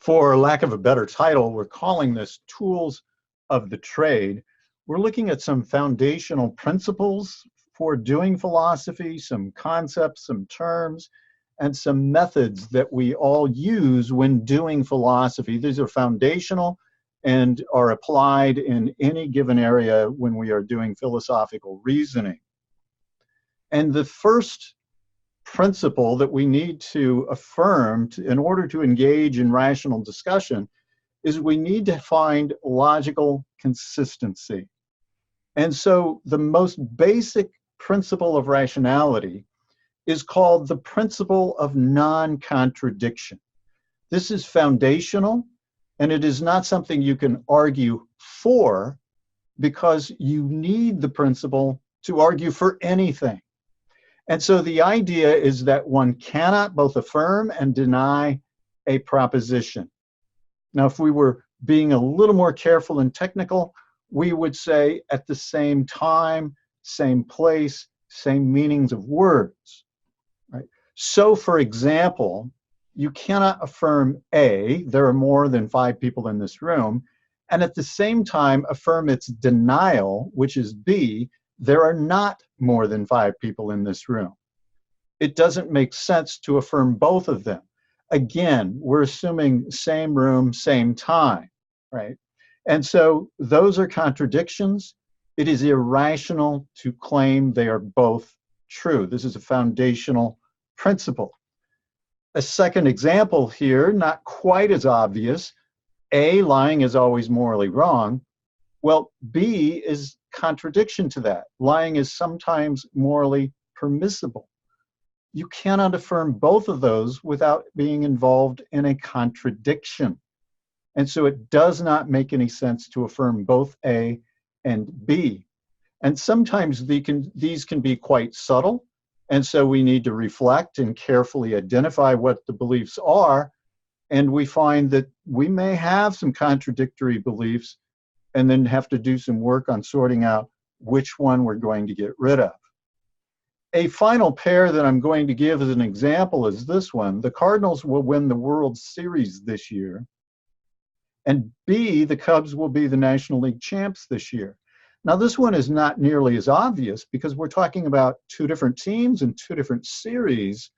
For lack of a better title, we're calling this Tools of the Trade. We're looking at some foundational principles for doing philosophy, some concepts, some terms, and some methods that we all use when doing philosophy. These are foundational and are applied in any given area when we are doing philosophical reasoning. And the first principle that we need to affirm in order to engage in rational discussion is we need to find logical consistency. And so the most basic principle of rationality is called the principle of non-contradiction. This is foundational, and it is not something you can argue for because you need the principle to argue for anything. And so the idea is that one cannot both affirm and deny a proposition. Now, if we were being a little more careful and technical, we would say at the same time, same place, same meanings of words, right? So, for example, you cannot affirm A, there are more than 5 people in this room, and at the same time affirm its denial, which is B, there are not more than 5 people in this room. It doesn't make sense to affirm both of them. Again, we're assuming same room, same time, right? And so those are contradictions. It is irrational to claim they are both true. This is a foundational principle. A second example here, not quite as obvious. A, lying is always morally wrong. Well, B is contradiction to that. Lying is sometimes morally permissible. You cannot affirm both of those without being involved in a contradiction. And so it does not make any sense to affirm both A and B. And sometimes these can be quite subtle. And so we need to reflect and carefully identify what the beliefs are. And we find that we may have some contradictory beliefs and then have to do some work on sorting out which one we're going to get rid of. A final pair that I'm going to give as an example is this one. The Cardinals will win the World Series this year. And B, the Cubs will be the National League champs this year. Now, this one is not nearly as obvious because we're talking about 2 different teams and 2 different series.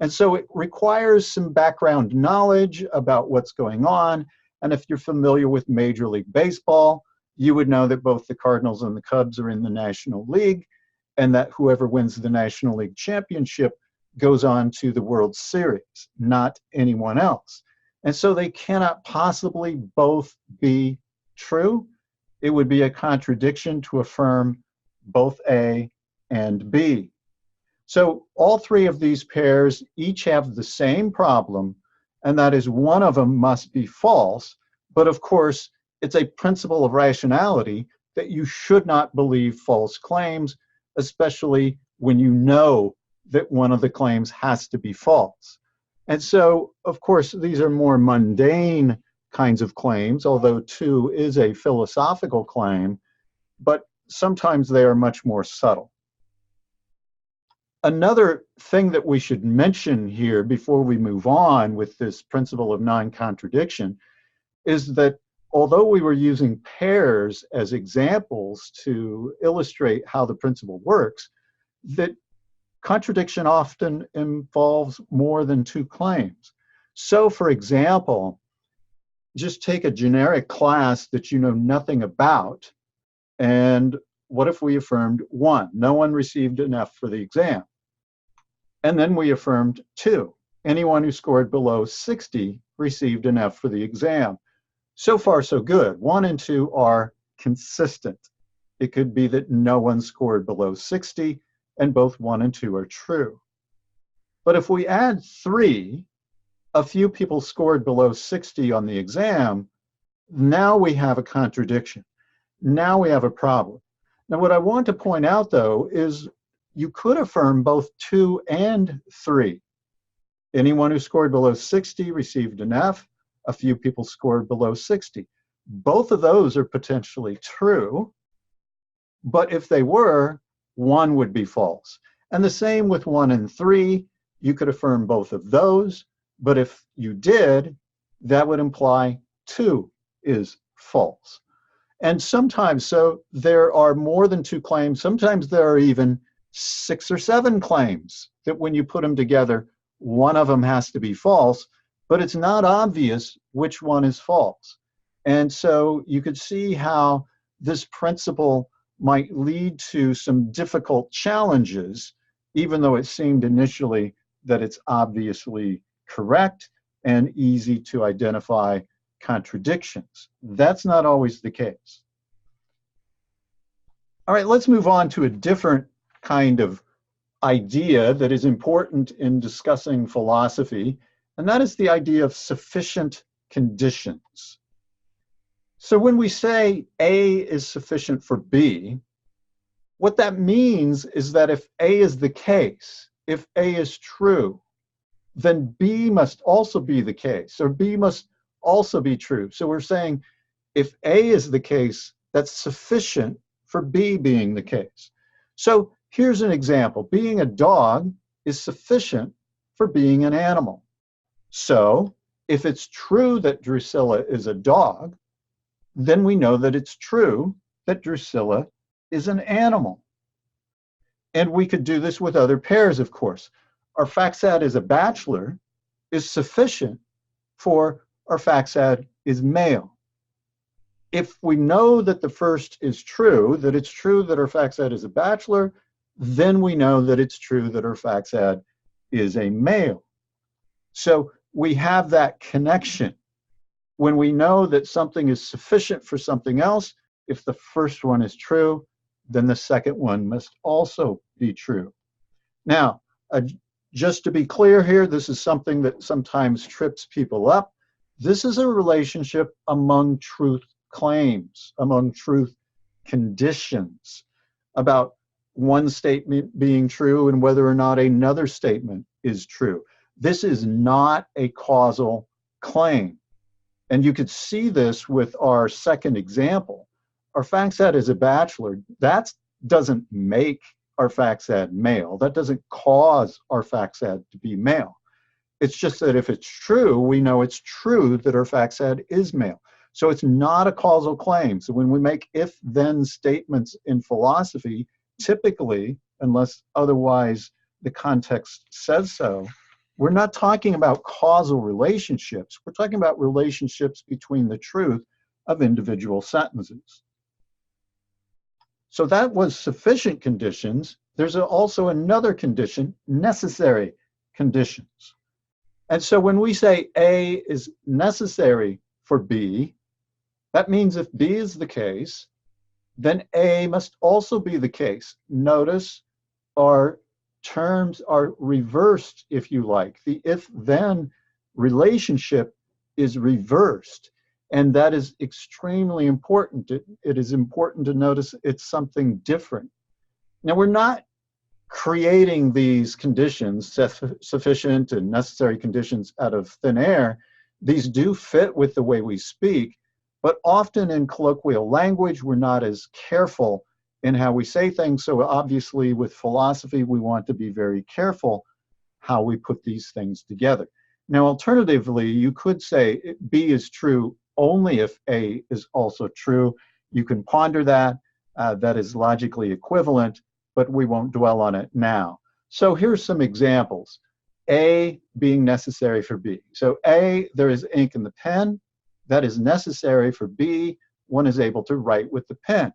And so it requires some background knowledge about what's going on. And if you're familiar with Major League Baseball, you would know that both the Cardinals and the Cubs are in the National League, and that whoever wins the National League championship goes on to the World Series, not anyone else. And so they cannot possibly both be true. It would be a contradiction to affirm both A and B. So all 3 of these pairs each have the same problem, and that is one of them must be false. But of course, it's a principle of rationality that you should not believe false claims, especially when you know that one of the claims has to be false. And so, of course, these are more mundane kinds of claims, although 2 is a philosophical claim, but sometimes they are much more subtle. Another thing that we should mention here before we move on with this principle of non-contradiction is that although we were using pairs as examples to illustrate how the principle works, that contradiction often involves more than 2 claims. So, for example, just take a generic class that you know nothing about, and what if we affirmed 1? No one received an F for the exam. And then we affirmed 2. Anyone who scored below 60 received an F for the exam. So far, so good. 1 and 2 are consistent. It could be that no one scored below 60, and both 1 and 2 are true. But if we add 3, a few people scored below 60 on the exam, now we have a contradiction. Now we have a problem. Now, what I want to point out, though, is you could affirm both 2 and 3. Anyone who scored below 60 received an F. A few people scored below 60. Both of those are potentially true, but if they were, 1 would be false. And the same with 1 and 3. You could affirm both of those, but if you did, that would imply 2 is false. And sometimes, so there are more than 2 claims. Sometimes there are even 6 or 7 claims that when you put them together, one of them has to be false, but it's not obvious which one is false. And so you could see how this principle might lead to some difficult challenges, even though it seemed initially that it's obviously correct and easy to identify contradictions. That's not always the case. All right, let's move on to a different kind of idea that is important in discussing philosophy, and that is the idea of sufficient conditions. So when we say A is sufficient for B, what that means is that if A is the case, if A is true, then B must also be the case, or B must also be true. So we're saying if A is the case, that's sufficient for B being the case. So here's an example. Being a dog is sufficient for being an animal. So if it's true that Drusilla is a dog, then we know that it's true that Drusilla is an animal. And we could do this with other pairs, of course. Arphaxad is a bachelor is sufficient for Arphaxad is male. If we know that the first is true, that it's true that Arphaxad is a bachelor, then we know that it's true that Arphaxad is a male. So we have that connection. When we know that something is sufficient for something else, if the first one is true, then the second one must also be true. Now, just to be clear here, this is something that sometimes trips people up. This is a relationship among truth claims, among truth conditions, about one statement being true and whether or not another statement is true. This is not a causal claim. And you could see this with our second example. Arphaxad is a bachelor. That doesn't make Arphaxad male. That doesn't cause Arphaxad to be male. It's just that if it's true, we know it's true that Arphaxad is male. So it's not a causal claim. So when we make if-then statements in philosophy, typically, unless otherwise the context says so, we're not talking about causal relationships. We're talking about relationships between the truth of individual sentences. So that was sufficient conditions. There's also another condition, necessary conditions. And so when we say A is necessary for B, that means if B is the case, then A must also be the case. Notice our terms are reversed, if you like. The if-then relationship is reversed. And that is extremely important. It is important to notice it's something different. Now, we're not creating these conditions, sufficient and necessary conditions, out of thin air. These do fit with the way we speak, but often in colloquial language, we're not as careful in how we say things. So obviously with philosophy, we want to be very careful how we put these things together. Now, alternatively, you could say B is true only if A is also true. You can ponder that. That is logically equivalent, but we won't dwell on it now. So here's some examples. A being necessary for B. So A, there is ink in the pen. That is necessary for B. One is able to write with the pen.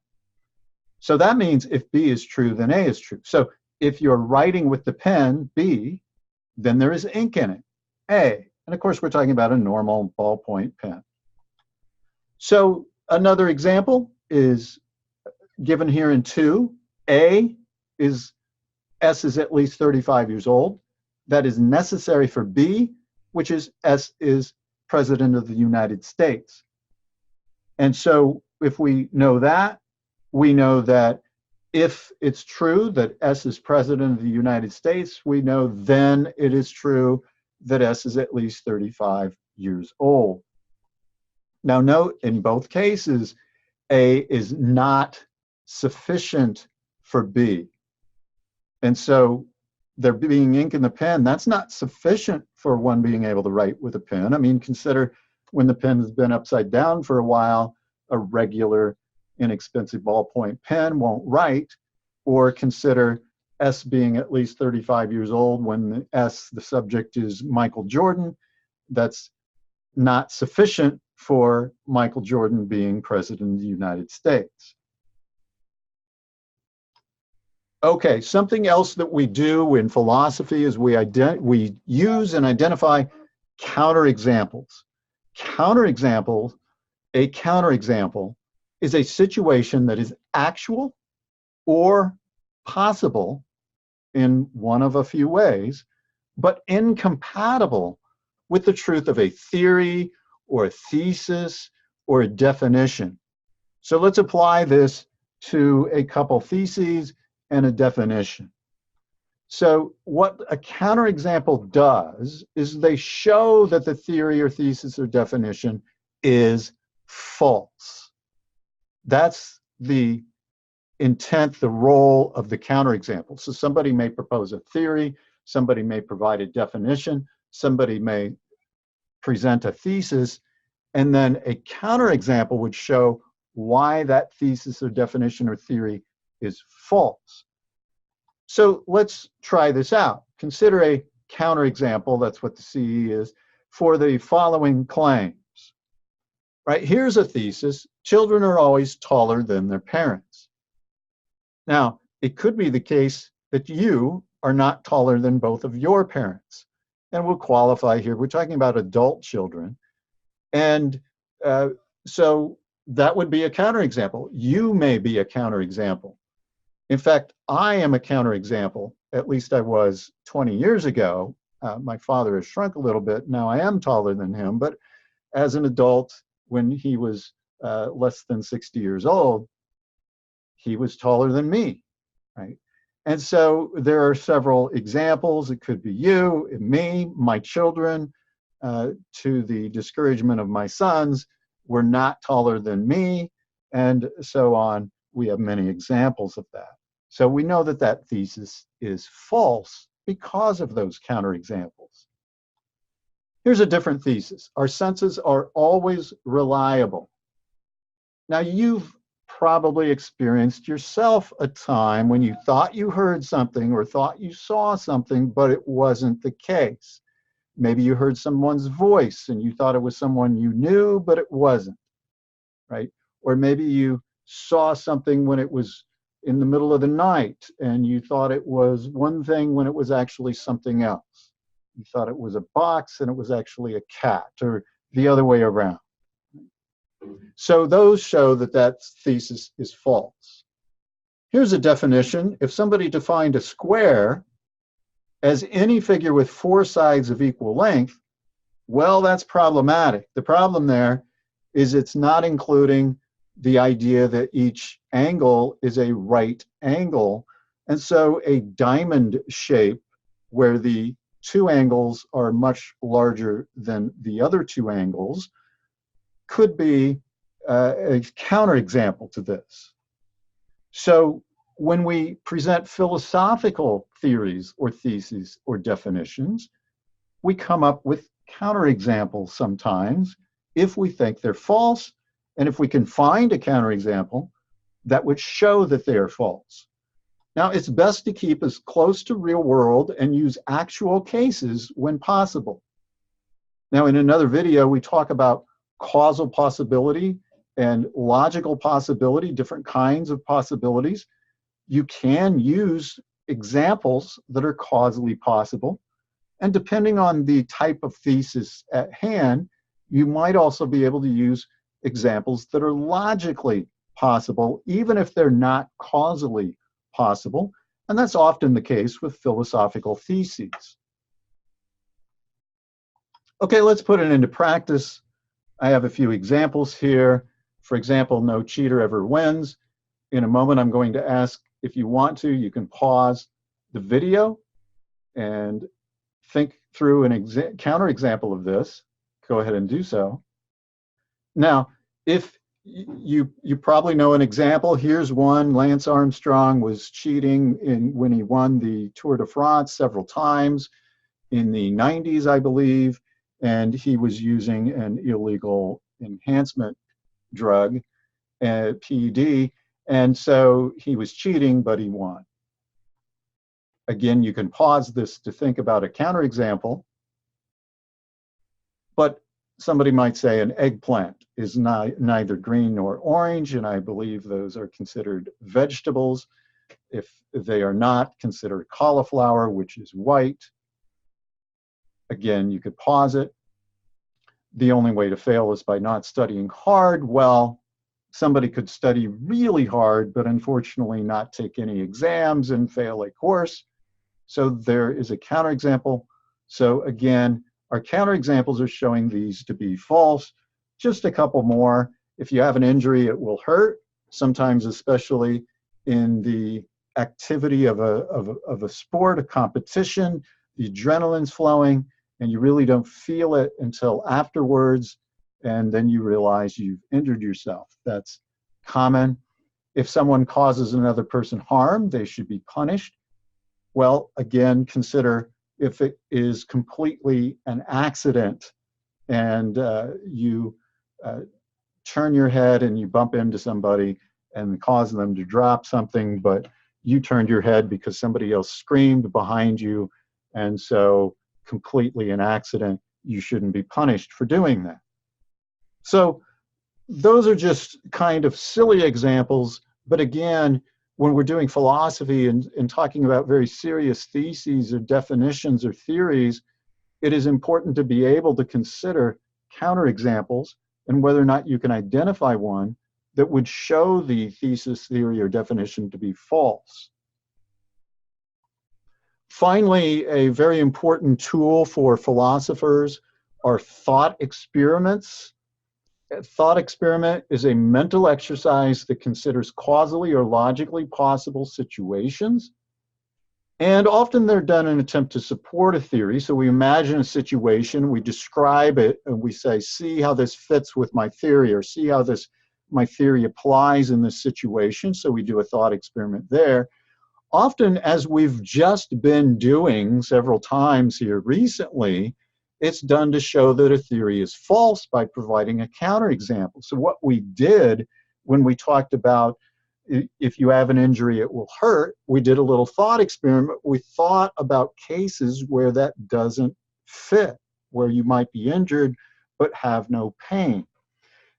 So that means if B is true, then A is true. So if you're writing with the pen, B, then there is ink in it, A. And of course, we're talking about a normal ballpoint pen. So another example is given here in 2. A is, S is at least 35 years old. That is necessary for B, which is S is President of the United States. And so if we know that, we know that if it's true that S is President of the United States, we know then it is true that S is at least 35 years old. Now note, in both cases, A is not sufficient for B. And so there being ink in the pen, that's not sufficient for one being able to write with a pen. I mean, consider when the pen has been upside down for a while, a regular, inexpensive ballpoint pen won't write. Or consider S being at least 35 years old when the subject is Michael Jordan. That's not sufficient for Michael Jordan being president of the United States. Okay, something else that we do in philosophy is we use and identify counterexamples. A counterexample is a situation that is actual or possible in one of a few ways, but incompatible with the truth of a theory or a thesis or a definition. So let's apply this to a couple theses and a definition. So what a counterexample does is they show that the theory or thesis or definition is false. That's the intent, the role of the counterexample. So somebody may propose a theory, somebody may provide a definition, somebody may present a thesis, and then a counterexample would show why that thesis or definition or theory is false. So let's try this out. Consider a counterexample, that's what the CE is, for the following claims. Right, here's a thesis: children are always taller than their parents. Now, it could be the case that you are not taller than both of your parents. And we'll qualify here, we're talking about adult children. And so that would be a counterexample. You may be a counterexample. In fact, I am a counterexample. At least I was 20 years ago. My father has shrunk a little bit. Now I am taller than him, but as an adult, when he was less than 60 years old, he was taller than me, right? And so there are several examples. It could be you, me, my children, to the discouragement of my sons, were not taller than me, and so on. We have many examples of that. So we know that that thesis is false because of those counterexamples. Here's a different thesis. Our senses are always reliable. Now, you've probably experienced yourself a time when you thought you heard something or thought you saw something, but it wasn't the case. Maybe you heard someone's voice and you thought it was someone you knew, but it wasn't, right? Or maybe you saw something when it was in the middle of the night and you thought it was one thing when it was actually something else. You thought it was a box and it was actually a cat, or the other way around. So those show that that thesis is false. Here's a definition. If somebody defined a square as any figure with four sides of equal length, well, that's problematic. The problem there is it's not including the idea that each angle is a right angle. And so a diamond shape where the two angles are much larger than the other two angles could be a counterexample to this. So when we present philosophical theories or theses or definitions, we come up with counterexamples sometimes if we think they're false, and if we can find a counterexample that would show that they are false. Now, it's best to keep as close to real world and use actual cases when possible. Now, in another video, we talk about causal possibility and logical possibility, different kinds of possibilities. You can use examples that are causally possible. And depending on the type of thesis at hand, you might also be able to use examples that are logically possible, even if they're not causally possible. And that's often the case with philosophical theses. Okay, let's put it into practice. I have a few examples here. For example, no cheater ever wins. In a moment, I'm going to ask if you want to, you can pause the video and think through an counterexample of this. Go ahead and do so. Now, if you probably know an example, here's one. Lance Armstrong was cheating when he won the Tour de France several times in the 90s, I believe. and he was using an illegal enhancement drug, PED, and so he was cheating, but he won. Again, you can pause this to think about a counterexample, but somebody might say an eggplant is neither green nor orange, and I believe those are considered vegetables. If they are not, consider cauliflower, which is white. Again, you could pause it. The only way to fail is by not studying hard. Well, somebody could study really hard, but unfortunately not take any exams and fail a course. So there is a counterexample. So again, our counterexamples are showing these to be false. Just a couple more. If you have an injury, it will hurt. Sometimes, especially in the activity of a sport, a competition, the adrenaline's flowing, and you really don't feel it until afterwards, and then you realize you've injured yourself. That's common. If someone causes another person harm, they should be punished. Well, again, consider if it is completely an accident and you turn your head and you bump into somebody and cause them to drop something, but you turned your head because somebody else screamed behind you, and so completely an accident, you shouldn't be punished for doing that. So those are just kind of silly examples, but again, when we're doing philosophy and talking about very serious theses or definitions or theories, it is important to be able to consider counterexamples and whether or not you can identify one that would show the thesis, theory, or definition to be false. Finally, a very important tool for philosophers are thought experiments. A thought experiment is a mental exercise that considers causally or logically possible situations. And often they're done in an attempt to support a theory. So we imagine a situation, we describe it, and we say, see how this fits with my theory, or see how my theory applies in this situation. So we do a thought experiment there. Often, as we've just been doing several times here recently, it's done to show that a theory is false by providing a counterexample. So what we did when we talked about if you have an injury, it will hurt, we did a little thought experiment. We thought about cases where that doesn't fit, where you might be injured but have no pain.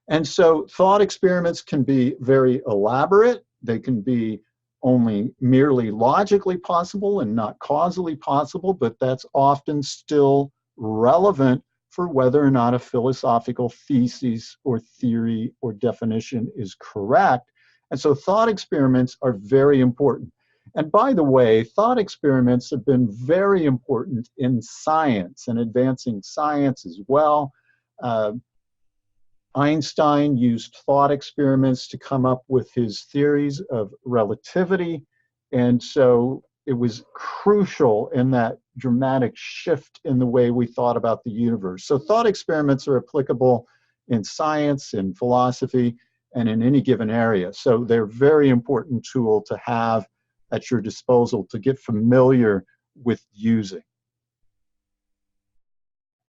And so thought experiments can be very elaborate. They can be only merely logically possible and not causally possible, but that's often still relevant for whether or not a philosophical thesis or theory or definition is correct. And so thought experiments are very important. And by the way, thought experiments have been very important in science and advancing science as well. Einstein used thought experiments to come up with his theories of relativity. And so it was crucial in that dramatic shift in the way we thought about the universe. So thought experiments are applicable in science, in philosophy, and in any given area. So they're a very important tool to have at your disposal to get familiar with using.